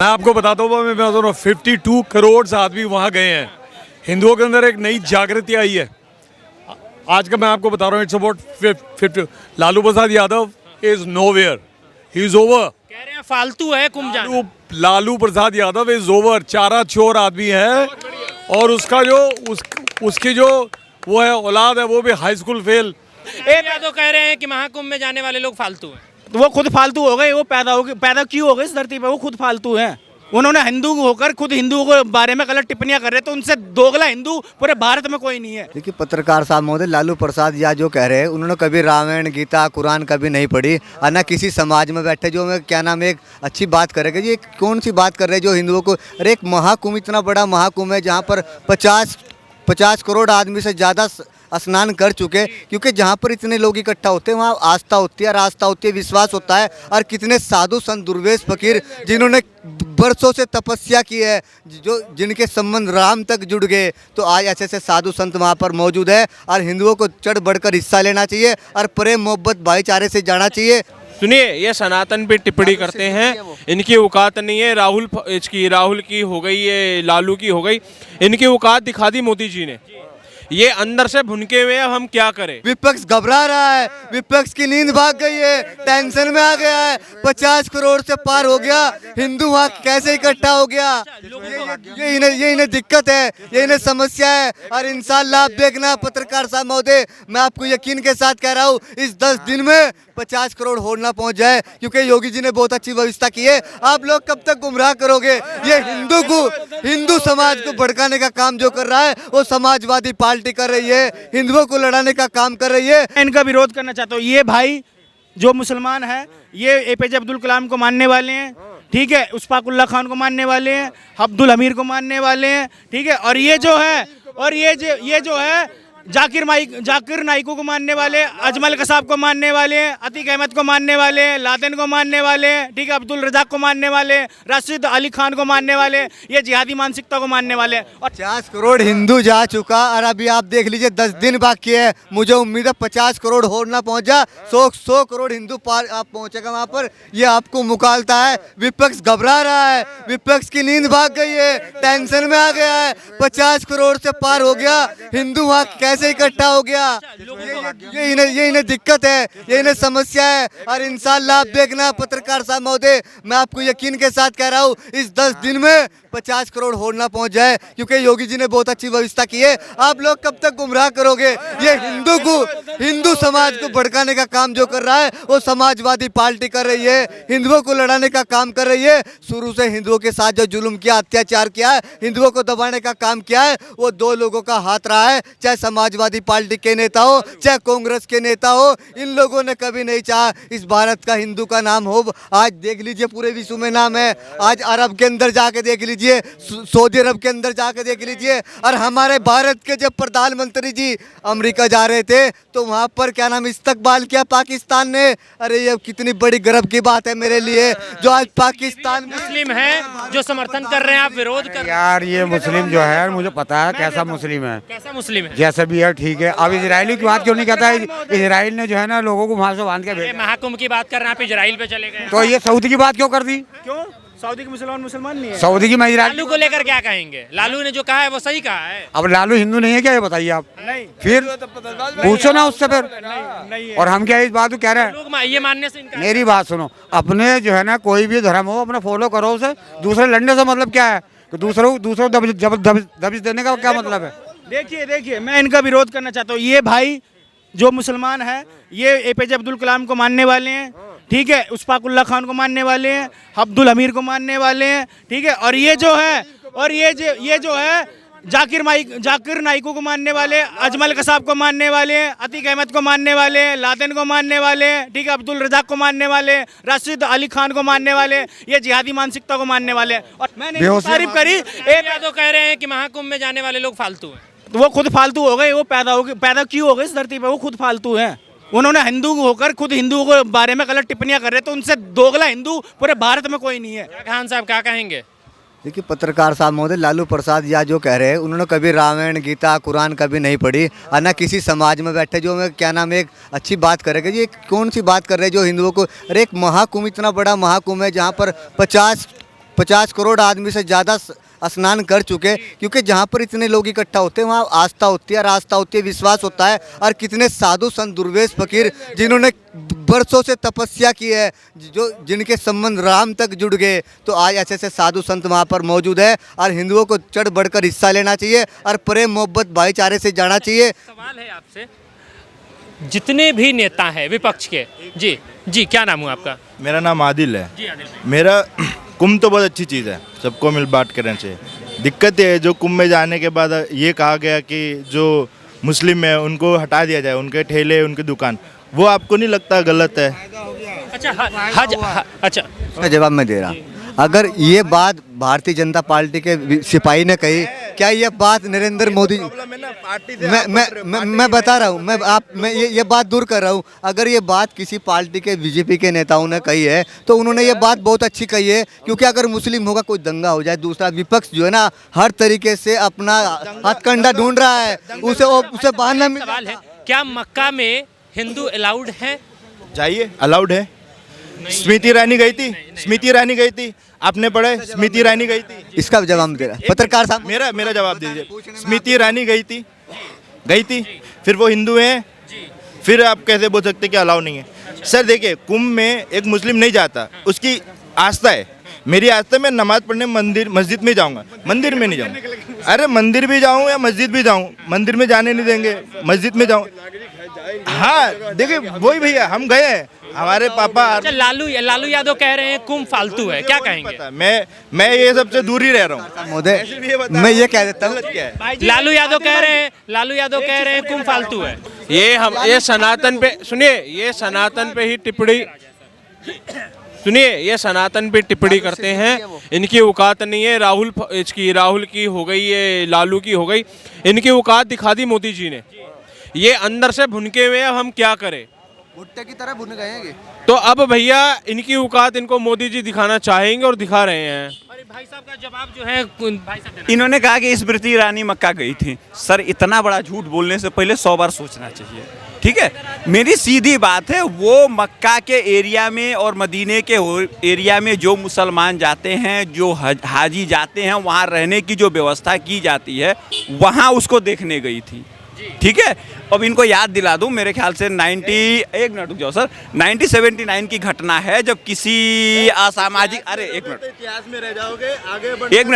मैं आपको बताता हूँ, मैं बता रहा हूँ 52 करोड़ आदमी वहाँ गए हैं। हिंदुओं के अंदर एक नई जागृति आई है। आज का मैं आपको बता रहा हूँ, it's about 50। Lalu Prasad Yadav is nowhere, he is over. कह रहे हैं फालतू है कुंभ जाना। लालू प्रसाद यादव इज ओवर, चारा चोर आदमी है। और उसका जो उसकी जो वो है औलाद है, वो भी हाई स्कूल फेल। एक तो कह रहे हैं कि महाकुंभ में जाने वाले लोग फालतू हैं। तो वो खुद फालतू हो गए। वो पैदा क्यों हो गए इस धरती पे? वो खुद फालतू हैं। उन्होंने हिंदू होकर खुद हिंदुओं के बारे में गलत टिप्पणियां कर रहे, तो उनसे दोगला हिंदू पूरे भारत में कोई नहीं है। देखिए पत्रकार साहब महोदय, लालू प्रसाद या जो कह रहे हैं, उन्होंने कभी रामायण गीता कुरान कभी नहीं पढ़ी और ना किसी समाज में बैठे जो मैं क्या नाम है एक अच्छी बात करेगा। ये कौन सी बात कर रहे हैं जो हिंदुओं को? अरे एक महाकुंभ, इतना बड़ा महाकुंभ है जहाँ पर 50 करोड़ आदमी से ज़्यादा स्नान कर चुके, क्योंकि जहाँ पर इतने लोग इकट्ठा होते हैं वहाँ आस्था होती है, आस्था होती है, विश्वास होता है। और कितने साधु संत दुर्वेश फकीर जिन्होंने बरसों से तपस्या की है, जो जिनके संबंध राम तक जुड़ गए, तो आज ऐसे ऐसे साधु संत वहाँ पर मौजूद है। और हिंदुओं को चढ़ बढ़कर हिस्सा लेना चाहिए और प्रेम मोहब्बत भाईचारे से जाना चाहिए। सुनिए, ये सनातन पे टिप्पणी करते हैं, इनकी औकात नहीं है। राहुल की हो गई, ये लालू की हो गई, इनकी औकात दिखा दी मोदी जी ने। ये अंदर से भुनके हुए, अब हम क्या करें? विपक्ष घबरा रहा है, विपक्ष की नींद भाग गई है, टेंशन में आ गया है। 50 करोड़ से पार हो गया, हिंदू वहाँ कैसे इकट्ठा हो गया? ये इन्हें दिक्कत है, ये इन्हें समस्या है। और इंशाल्लाह आप देखना पत्रकार साहब महोदय, मैं आपको यकीन के साथ कह रहा हूँ, इस 10 दिन में 50 करोड़ होड़ ना पहुंच जाए, क्योंकि योगी जी ने बहुत अच्छी व्यवस्था की है। आप लोग कब तक गुमराह करोगे? ये हिंदू समाज को भड़काने का काम जो कर रहा है, वो समाजवादी पार्टी कर रही है, हिंदुओं को लड़ाने का काम कर रही है। इनका विरोध करना चाहता हूँ। ये भाई जो मुसलमान है, ये APJ अब्दुल कलाम को मानने वाले हैं, ठीक है, उस्ताकुल्ला खान को मानने वाले हैं, अब्दुल हमीर को मानने वाले हैं, ठीक है। और ये जो है जाकिर नाइको को मानने वाले, अजमल कसाब को मानने वाले, अतीक अहमद को मानने वाले, लादेन को मानने वाले, ठीक है, अब्दुल रजाक को मानने वाले, राशिद अली खान को मानने वाले, ये जिहादी मानसिकता को मानने वाले। और 50 करोड़ हिंदू जा चुका और अभी आप देख लीजिए 10 दिन बाकी है। मुझे उम्मीद है 50 करोड़ होड़ ना पहुंचा, 100 करोड़ हिंदू पार आप पहुंचेगा वहां पर। ये आपको मुकालता है। विपक्ष घबरा रहा है, विपक्ष की नींद भाग गई है, टेंशन में आ गया है। 50 करोड़ से पार हो गया, हिंदू वहाँ कैसे इकट्ठा हो गया? ये इन्हें दिक्कत है, ये इन्हें समस्या है। और इंशाल्लाह आप देखना पत्रकार साहब महोदय, मैं आपको यकीन के साथ कह रहा हूँ, इस 10 दिन में 50 करोड़ होड़ ना पहुंच जाए, क्योंकि योगी जी ने बहुत अच्छी व्यवस्था की है। आप लोग कब तक गुमराह करोगे? ये हिंदू समाज को भड़काने का काम जो कर रहा है, वो समाजवादी पार्टी कर रही है, हिंदुओं को लड़ाने का काम कर रही है। शुरू से हिंदुओं के साथ जो जुल्म किया, अत्याचार किया है, हिंदुओं को दबाने का काम किया है, वो 2 लोगों का हाथ रहा है, चाहे समाजवादी पार्टी के नेता हो, चाहे कांग्रेस के नेता हो। इन लोगों ने कभी नहीं चाहा इस भारत का हिंदू का नाम हो। आज देख लीजिए पूरे विश्व में नाम है। आज अरब के अंदर जाके देख लीजिए, सऊदी अरब के अंदर जाके देख लीजिए। और हमारे भारत के जब प्रधानमंत्री जी अमेरिका जा रहे थे, तो वहाँ पर क्या नाम इस्तकबाल किया पाकिस्तान ने। अरे ये कितनी बड़ी गर्व की बात है मेरे लिए, जो आज पाकिस्तान मुस्लिम है जो समर्थन कर रहे हैं, आप विरोध कर रहे हैं। यार ये मुस्लिम जो है, मुझे पता है कैसा मुस्लिम है, कैसा मुस्लिम है? जैसे भी है ठीक है। अब इजरायली की बात क्यों नहीं कहता है? इजराइल ने जो है ना लोगों को वहाँ से बांध के ये भेजा, महाकुंभ की बात कर रहे हैं, आप इजराइल पे चले गए। तो ये सऊदी की बात क्यों कर दी? क्यों? सऊदी के मुसलमान नहीं है। सऊदी की मैं इजराइल। लालू को लेकर क्या कहेंगे? लालू ने जो कहा है वो सही कहा है। अब लालू हिंदू नहीं है क्या, ये बताइए आप? नहीं, फिर पूछो ना उससे फिर। नहीं है। और हम क्या इस बात को कह रहे हैं? लोग ये मानने से इनकार। मेरी बात सुनो, अपने जो है ना कोई भी धर्म हो अपना फॉलो करो, उसे दूसरे लड़ने से मतलब क्या है? कि दूसरों दबिश देने का क्या मतलब है? देखिए मैं इनका विरोध करना चाहता हूँ। ये भाई जो मुसलमान है, ये APJ अब्दुल कलाम को मानने वाले हैं, ठीक है, उस्ताकुल्ला खान को मानने वाले हैं, अब्दुल हमीर को मानने वाले हैं, ठीक है। और ये जो है जाकिर नाइको को मानने वाले, अजमल कसाब को मानने वाले, अतीक अहमद को मानने वाले, लादेन को मानने वाले, ठीक है, अब्दुल रजाक को मानने वाले, राशिद अली खान को मानने वाले, ये जिहादी मानसिकता को मानने वाले। और मैंने तारीफ करी। एक तो कह रहे हैं कि महाकुंभ में जाने वाले लोग फालतू हैं। तो वो खुद फालतू हो गए। वो पैदा क्यों हो गए इस धरती पे? वो खुद फालतू हैं। उन्होंने हिंदू होकर खुद हिंदुओं के बारे में गलत टिप्पणियां कर रहे, तो उनसे दोगला हिंदू पूरे भारत में कोई नहीं है। खान साहब क्या कहेंगे? देखिए पत्रकार साहब महोदय, लालू प्रसाद या जो कह रहे हैं, उन्होंने कभी रामायण गीता कुरान कभी नहीं पढ़ी और ना किसी समाज में बैठे जो मैं क्या नाम है एक अच्छी बात करेगा। ये कौन सी बात कर रहे हैं जो हिंदुओं को? अरे एक महाकुंभ, इतना बड़ा महाकुंभ है जहाँ पर 50 करोड़ आदमी से ज़्यादा स्नान कर चुके, क्योंकि जहाँ पर इतने लोग इकट्ठा होते हैं वहाँ आस्था होती है, आस्था होती है, विश्वास होता है। और कितने साधु संत दुर्वेश फकीर जिन्होंने बरसों से तपस्या की है, जो जिनके संबंध राम तक जुड़ गए, तो आज ऐसे ऐसे साधु संत वहाँ पर मौजूद है। और हिंदुओं को चढ़ बढ़कर हिस्सा लेना चाहिए और प्रेम मोहब्बत भाईचारे से जाना चाहिए। सवाल है आपसे, जितने भी नेता हैं विपक्ष के, जी क्या नाम हुआ आपका? मेरा नाम आदिल है। जी आदिल भाई। मेरा कुंभ तो बहुत अच्छी चीज़ है, सबको मिल बांट करना चाहिए। दिक्कत ये है जो कुंभ में जाने के बाद ये कहा गया कि जो मुस्लिम है उनको हटा दिया जाए, उनके ठेले उनकी दुकान, वो आपको नहीं लगता गलत है? अच्छा हज अच्छा इसका जवाब मैं दे रहा हूँ। अगर ये बात भारतीय जनता पार्टी के सिपाही ने कही, क्या ये बात नरेंद्र मोदी, मैं बता रहा हूँ, मैं ये बात दूर कर रहा हूँ। अगर ये बात किसी पार्टी के बीजेपी के नेताओं ने कही है तो उन्होंने ये बात बहुत अच्छी कही है, क्योंकि अगर मुस्लिम होगा कोई दंगा हो जाए, दूसरा विपक्ष जो है ना हर तरीके से अपना हथकंडा ढूंढ रहा है, उसे बहाना मिल। सवाल है, क्या मक्का में हिंदू अलाउड है? जाइए, अलाउड है। स्मृति ईरानी गई थी, स्मृति ईरानी गई थी, आपने पढ़ा है? स्मृति ईरानी गई थी। इसका जवाब दे रहा पत्रकार साहब, मेरा जवाब दीजिए। स्मृति ईरानी गई थी, फिर वो हिंदू हैं, फिर आप कैसे बोल सकते कि अलाउ नहीं है? सर देखिए, कुंभ में एक मुस्लिम नहीं जाता, उसकी आस्था है। मेरी आस्था में नमाज पढ़ने मस्जिद में जाऊंगा, मंदिर में नहीं जाऊंगा। अरे मंदिर भी जाऊं या मस्जिद भी जाऊं, मंदिर में जाने नहीं देंगे, मस्जिद में जाऊं। हाँ देखिए, वही भैया हम गए हैं, हमारे पापा। अच्छा, लालू यादव कह रहे हैं कुंभ फालतू है, क्या कहेंगे? मैं ये सबसे दूर ही रह रहा हूँ महोदय। मैं ये कह देता हूँ, क्या है? लालू यादव कह रहे हैं कुंभ फालतू है। ये सनातन पे सुनिए, ये सनातन पे ही टिप्पणी सुनिए, ये सनातन पे टिप्पणी करते हैं, इनकी औकात नहीं है। राहुल की हो गई, ये लालू की हो गई, इनकी औकात दिखा दी मोदी जी ने। ये अंदर से भुनके हुए, अब हम क्या करें? भुट्टे की तरह भुन गए। तो अब भैया इनकी औकात इनको मोदी जी दिखाना चाहेंगे और दिखा रहे हैं। अरे भाई साहब का जवाब जो है, भाई साहब देना। इन्होंने कहा कि स्मृति ईरानी मक्का गई थी। सर, इतना बड़ा झूठ बोलने से पहले 100 बार सोचना चाहिए, ठीक है? मेरी सीधी बात है, वो मक्का के एरिया में और मदीने के एरिया में जो मुसलमान जाते हैं, जो हाजी जाते हैं, वहाँ रहने की जो व्यवस्था की जाती है, वहाँ उसको देखने गई थी, ठीक है? अब इनको याद दिला दूं, मेरे ख्याल से 1979 की घटना है, जब किसी असामाजिक, अरे एक मिनट, इतिहास में रह जाओगे, आगे एक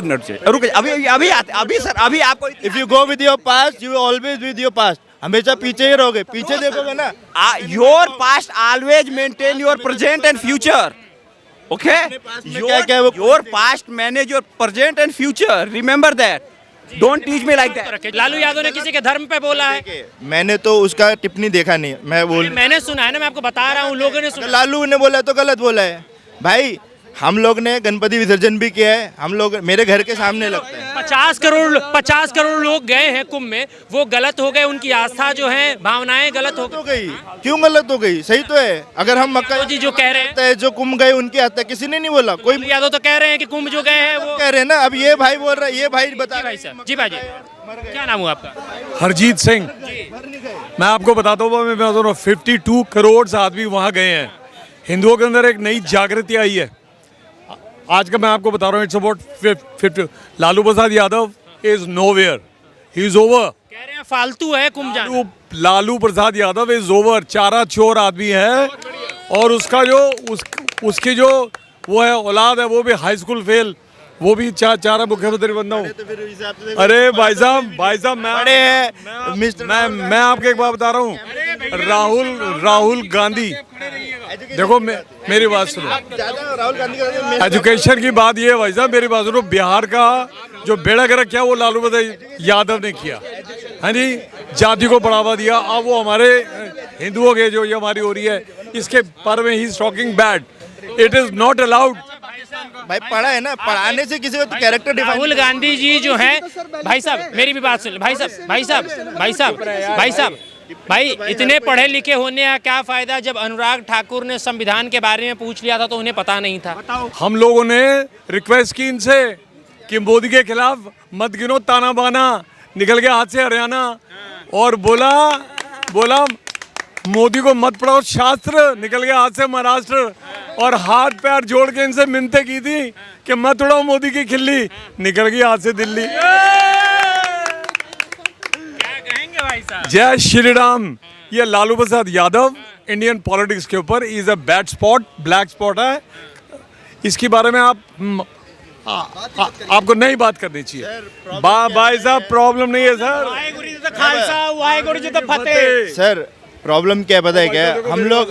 मिनट से रुक, अभी सर, अभी आपको if you go with your past, you always with your past. हमेशा पीछे ही रहोगे, पीछे देखोगे ना। Your past always maintain your present and future, okay? Your past manage your present and future, remember that, don't teach me like that. Lalu Yadav ने किसी के धर्म पे बोला है? मैंने तो उसका टिप्पणी देखा नहीं, मैंने सुना है ना, मैं आपको बता रहा हूँ, लोगों ने सुना। लालू ने बोला तो गलत बोला है भाई। हम लोग ने गणपति विसर्जन भी किया है, हम लोग, मेरे घर के सामने लगता है। 50 करोड़ लोग गए हैं कुंभ में, वो गलत हो गए, उनकी आस्था जो है, भावनाएं गलत हो गई। क्यों गलत हो गई? सही तो है। अगर हम मक्का जी जो कह रहे हैं, जो कुंभ गए उनकी आस्था किसी ने नहीं बोला, कोई यादव तो कह रहे हैं कि कुंभ जो गए हैं वो कह रहे हैं ना। अब ये भाई बोल रहा है, ये भाई बता। भाई साहब, जी भाई जी, क्या नाम हुआ आपका? हरजीत सिंह। मैं आपको बताता हूँ, मैं बता रहा हूँ, 52 करोड़ आदमी वहाँ गए हैं। हिंदुओं के अंदर एक नई जागृति आई है। आज का मैं आपको बता रहा हूँ, it's about 50। Lalu Prasad Yadav is nowhere, he is over. कह रहे हैं फालतू है कुंभ जाना। लालू प्रसाद यादव इज ओवर, चारा चोर आदमी है। और उसका जो उसकी जो वो है औलाद है, वो भी हाई स्कूल फेल, वो भी चारा मुख्यमंत्री बनना हूँ। अरे भाई साहब मैं आपको एक बात बता रहा हूँ, राहुल गांधी, देखो मेरी बात सुनो, एजुकेशन की बात ये है भाई साहब, मेरी बात सुनो, बिहार का जो बेड़ा गर्क किया वो लालू प्रसाद यादव ने किया, हाँ जी, जाति को बढ़ावा दिया। अब वो हमारे हिंदुओं के जो ये हमारी हो रही है, इसके बारे में he is talking bad, it is not allowed. भाई पढ़ा है ना, पढ़ाने से किसी का कैरेक्टर डिफाइन। राहुल गांधी जी जो है, भाई साहब मेरी भी बात सुन, भाई इतने पढ़े लिखे होने का क्या फायदा, जब अनुराग ठाकुर ने संविधान के बारे में पूछ लिया था तो उन्हें पता नहीं था। हम लोगों ने रिक्वेस्ट की इनसे कि मोदी के खिलाफ मत गिनो ताना बाना, निकल गया हाथ से हरियाणा, और बोला मोदी को मत पढ़ाओ शास्त्र, निकल गया हाथ से महाराष्ट्र, और हाथ पैर जोड़ के इनसे मिन्नतें की थी कि मत उड़ाओ मोदी की खिल्ली, निकल गई हाथ से दिल्ली। क्या कहेंगे भाई साहब? जय श्री राम। ये लालू प्रसाद यादव इंडियन पॉलिटिक्स के ऊपर is a bad spot, black spot है। इसके बारे में आपको नहीं बात करनी चाहिए। भाई साहब प्रॉब्लम नहीं है सर। वाहेगुरु जी तो खालसा, वाहेगुरु जी तो फतेह। सर प्रॉब्लम क्या पता है क्या,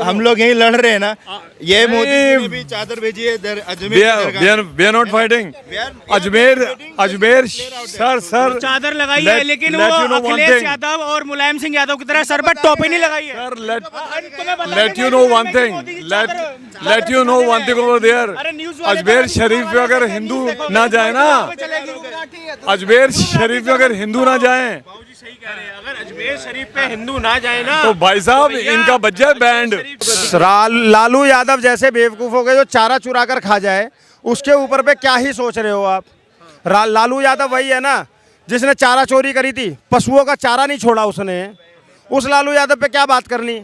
हम लोग यहीं लड़ रहे हैं ना, ये मोदी जी ने भी चादर भेजी है Ajmer. We are not fighting Ajmer sir चादर लगाई है, लेकिन वो अखिलेश यादव और मुलायम सिंह यादव की तरह सर पर टोपी नहीं लगाई है। let you know one thing over there। Ajmer Sharif में अगर हिंदू ना जाए ना, अजमेर शरीफ में अगर हिंदू ना जाए, अगर अजमेर शरीफ पे हिंदू ना जाए ना तो भाई साहब इनका बच जाए बैंड। लालू यादव जैसे बेवकूफ हो गए जो चारा चुरा कर खा जाए, उसके ऊपर पे क्या ही सोच रहे हो आप? लालू यादव वही है ना जिसने चारा चोरी करी थी, पशुओं का चारा नहीं छोड़ा उसने। उस लालू यादव पे क्या बात करनी?